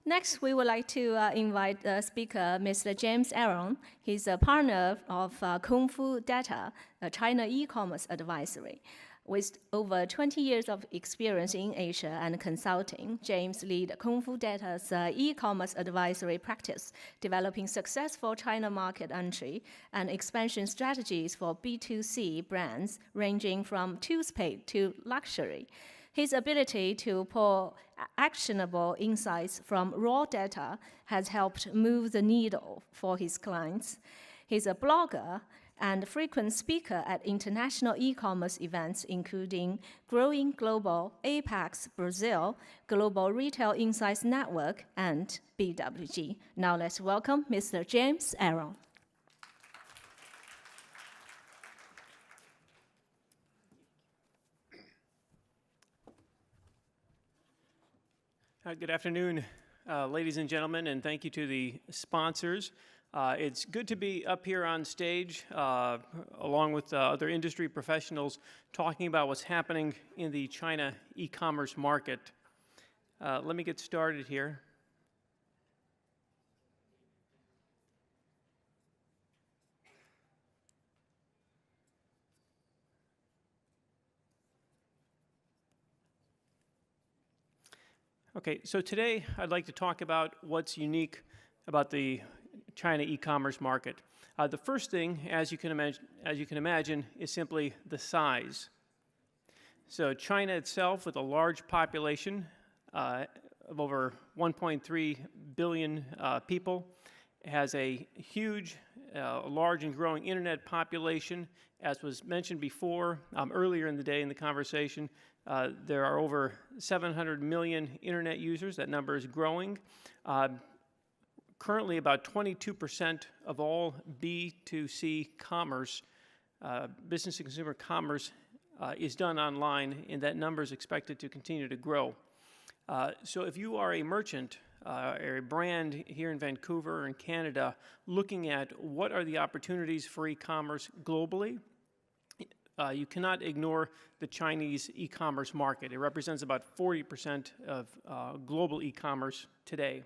Next, we would like to invite the speaker, Mr. James Eron. He's a partner of KungFu Data, a China e-commerce advisory. With over 20 years of experience in Asia and consulting, James leads KungFu Data's e-commerce advisory practice, developing successful China market entry and expansion strategies for B2C brands ranging from toothpaste to luxury. His ability to pull actionable insights from raw data has helped move the needle for his clients. He's a blogger and frequent speaker at international e-commerce events, including Growing Global, Apex-Brasil, Global Retail Insights Network, and BWG. Now let's welcome Mr. James Eron. Good afternoon, ladies and gentlemen, and thank you to the sponsors. It's good to be up here on stage along with other industry professionals talking about what's happening in the China e-commerce market. Let me get started here. Okay, so today I'd like to talk about what's unique about the China e-commerce market. The first thing, as you can imagine, is simply the size. So China itself, with a large population of over 1.3 billion people, has a huge, large and growing internet population. As was mentioned before, earlier in the day in the conversation, there are over 700 million internet users. That number is growing. Currently, about 22% of all B2C commerce, business to consumer commerce, is done online, and that number is expected to continue to grow. So if you are a merchant or a brand here in Vancouver or in Canada looking at what are the opportunities for e-commerce globally, you cannot ignore the Chinese e-commerce market. It represents about 40% of global e-commerce today.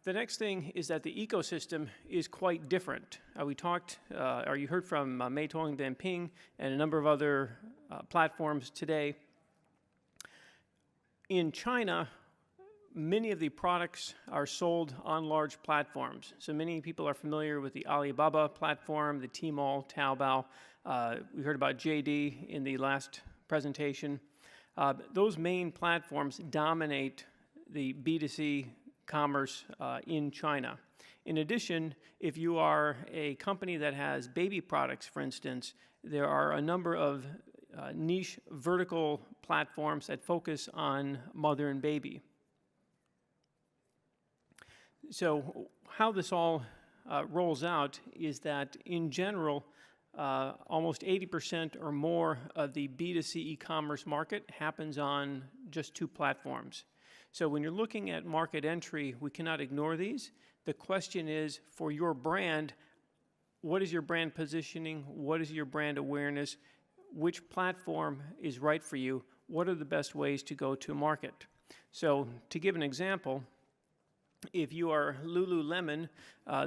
The next thing is that the ecosystem is quite different. We talked, or you heard from Meitong Dianping and a number of other platforms today. In China, many of the products are sold on large platforms. So many people are familiar with the Alibaba platform, the Tmall, Taobao. We heard about JD in the last presentation. Those main platforms dominate the B2C commerce in China. In addition, if you are a company that has baby products, for instance, there are a number of niche vertical platforms that focus on mother and baby. So how this all rolls out is that, in general, almost 80% or more of the B2C e-commerce market happens on just two platforms. So when you're looking at market entry, we cannot ignore these. The question is, for your brand, what is your brand positioning? What is your brand awareness? Which platform is right for you? What are the best ways to go to market? So to give an example, if you are Lululemon,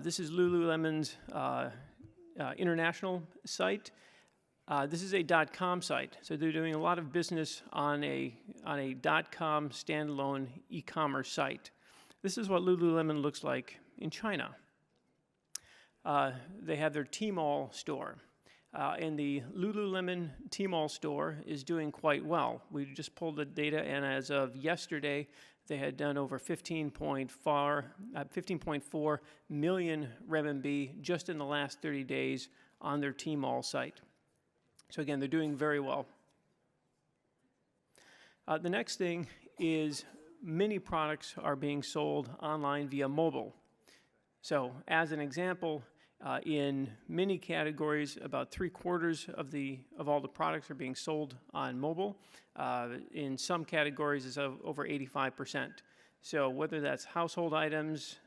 this is Lululemon's international site. This is a .com site, so they're doing a lot of business on a .com standalone e-commerce site. This is what Lululemon looks like in China. They have their Tmall store, and the Lululemon Tmall store is doing quite well. We just pulled the data, and as of yesterday, they had done over 15.4 million renminbi just in the last 30 days on their Tmall site. So again, they're doing very well. The next thing is many products are being sold online via mobile. So as an example, in many categories, about 3/4 of all the products are being sold on mobile. In some categories, it's over 85%. So whether that's household items,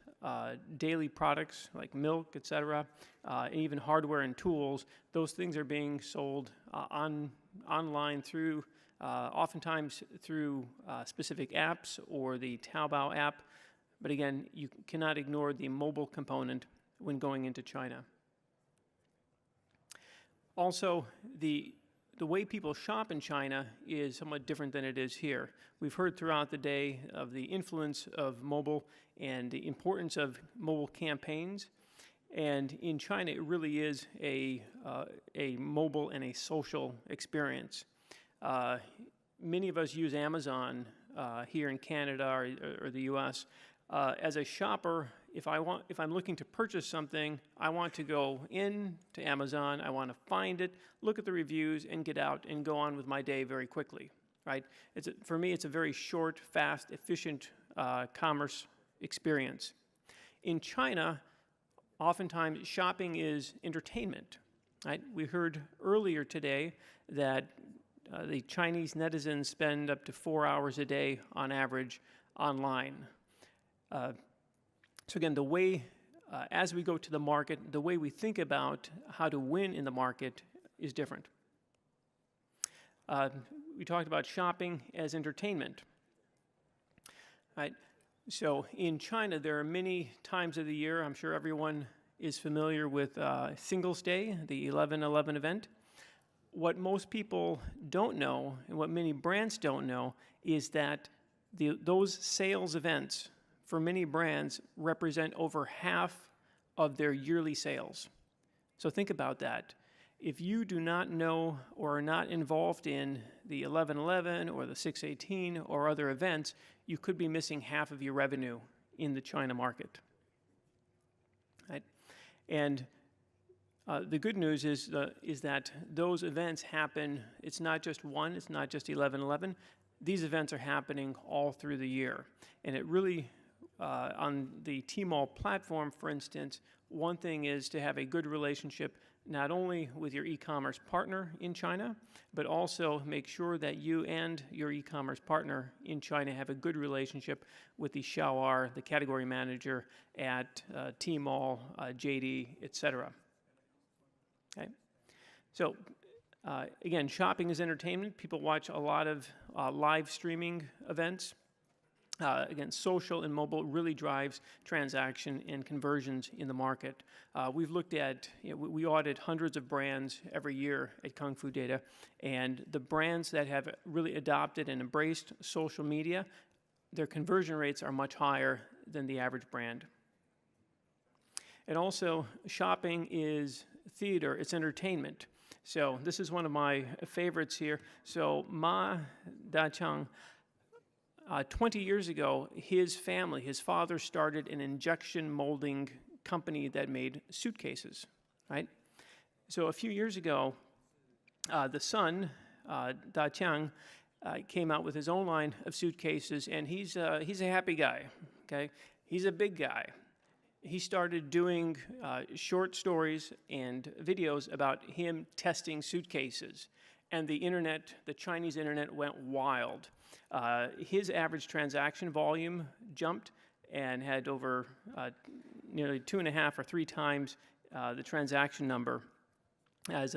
daily products like milk, etc., and even hardware and tools, those things are being sold online through oftentimes through specific apps or the Taobao app. But again, you cannot ignore the mobile component when going into China. Also, the way people shop in China is somewhat different than it is here. We've heard throughout the day of the influence of mobile and the importance of mobile campaigns. And in China, it really is a mobile and a social experience. Many of us use Amazon here in Canada or the U.S. As a shopper, if I'm looking to purchase something, I want to go in to Amazon, I want to find it, look at the reviews, and get out and go on with my day very quickly, right? For me, it's a very short, fast, efficient commerce experience. In China, oftentimes shopping is entertainment, right? We heard earlier today that the Chinese netizens spend up to 4 hours a day on average online. So again, the way, as we go to the market, the way we think about how to win in the market is different. We talked about shopping as entertainment, right? So in China, there are many times of the year, I'm sure everyone is familiar with Singles Day, the 11/11 event. What most people don't know, and what many brands don't know, is that those sales events for many brands represent over half of their yearly sales. So think about that. If you do not know or are not involved in the 11/11 or the 6/18 or other events, you could be missing half of your revenue in the China market. Right? And the good news is that those events happen, it's not just one, it's not just 11/11. These events are happening all through the year. And it really, on the Tmall platform, for instance, one thing is to have a good relationship not only with your e-commerce partner in China, but also make sure that you and your e-commerce partner in China have a good relationship with the Xiao'er, the category manager at Tmall, JD, etc. Okay? So again, shopping is entertainment. People watch a lot of live streaming events. Again, social and mobile really drives transaction and conversions in the market. We've looked at, we audit hundreds of brands every year at KungFu Data, and the brands that have really adopted and embraced social media, their conversion rates are much higher than the average brand. And also, shopping is theater, it's entertainment. So this is one of my favorites here. So Ma Dachang, 20 years ago, his family, his father started an injection molding company that made suitcases, right? So a few years ago, the son, Da Qiang, came out with his own line of suitcases, and he's a happy guy, okay? He's a big guy. He started doing short stories and videos about him testing suitcases, and the internet, the Chinese internet, went wild. His average transaction volume jumped and had over nearly 2.5 or 3 times the transaction number as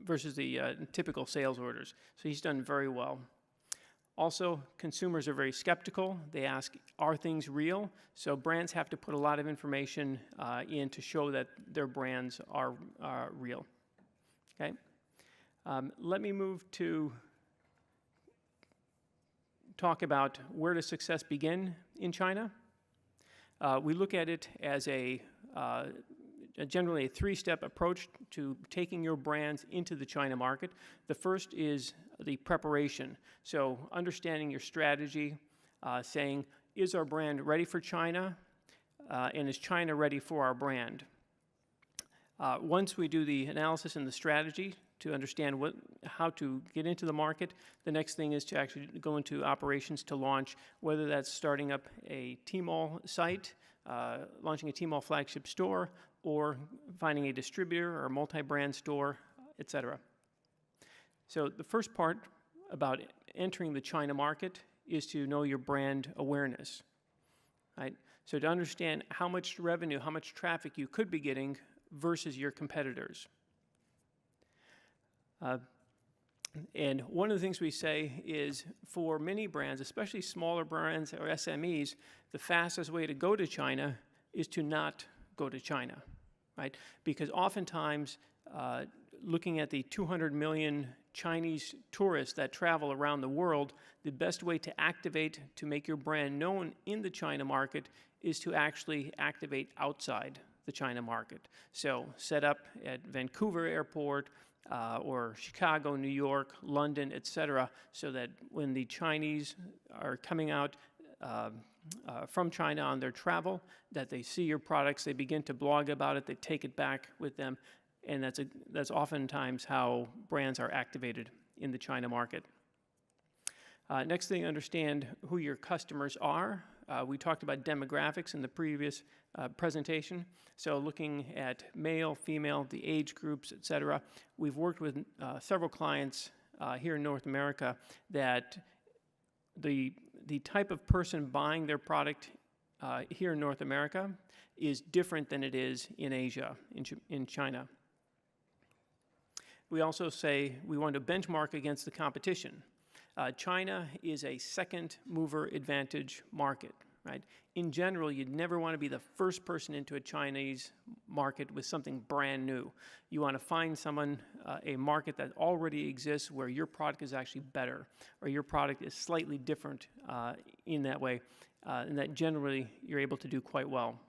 versus the typical sales orders. So he's done very well. Also, consumers are very skeptical. They ask, are things real? So brands have to put a lot of information in to show that their brands are real. Okay? Let me move to talk about where does success begin in China. We look at it as generally a 3-step approach to taking your brands into the China market. The first is the preparation. So understanding your strategy, saying, is our brand ready for China? And is China ready for our brand? Once we do the analysis and the strategy to understand how to get into the market, the next thing is to actually go into operations to launch, whether that's starting up a Tmall site, launching a Tmall flagship store, or finding a distributor or a multi-brand store, etc. So the first part about entering the China market is to know your brand awareness, right? So to understand how much revenue, how much traffic you could be getting versus your competitors. And one of the things we say is for many brands, especially smaller brands or SMEs, the fastest way to go to China is to not go to China, right? Because oftentimes, looking at the 200 million Chinese tourists that travel around the world, the best way to activate, to make your brand known in the China market is to actually activate outside the China market. So set up at Vancouver Airport, or Chicago, New York, London, etc., so that when the Chinese are coming out from China on their travel, that they see your products, they begin to blog about it, they take it back with them, and that's oftentimes how brands are activated in the China market. Next thing, understand who your customers are. We talked about demographics in the previous presentation. So looking at male, female, the age groups, et cetera. We've worked with several clients here in North America that the type of person buying their product here in North America is different than it is in Asia, in China. We also say we want to benchmark against the competition. China is a second mover advantage market, right? In general, you'd never want to be the first person into a Chinese market with something brand new. You want to find someone, a market that already exists where your product is actually better, or your product is slightly different in that way, and that generally you're able to do quite well.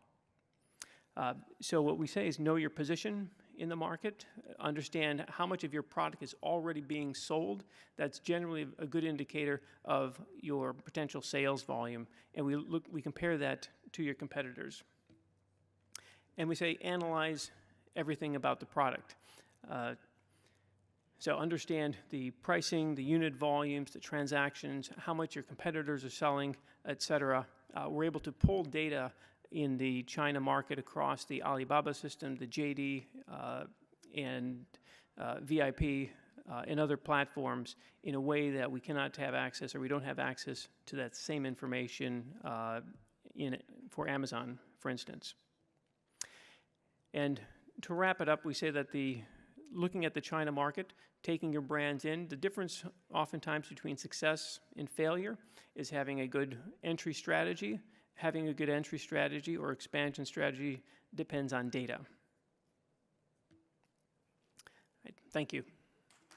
So what we say is know your position in the market, understand how much of your product is already being sold. That's generally a good indicator of your potential sales volume, and we compare that to your competitors. And we say analyze everything about the product. So understand the pricing, the unit volumes, the transactions, how much your competitors are selling, etc. We're able to pull data in the China market across the Alibaba system, the JD, and VIP, and other platforms in a way that we cannot have access, or we don't have access to that same information for Amazon, for instance. And to wrap it up, we say that looking at the China market, taking your brands in, the difference oftentimes between success and failure is having a good entry strategy. Having a good entry strategy or expansion strategy depends on data. Right, thank you.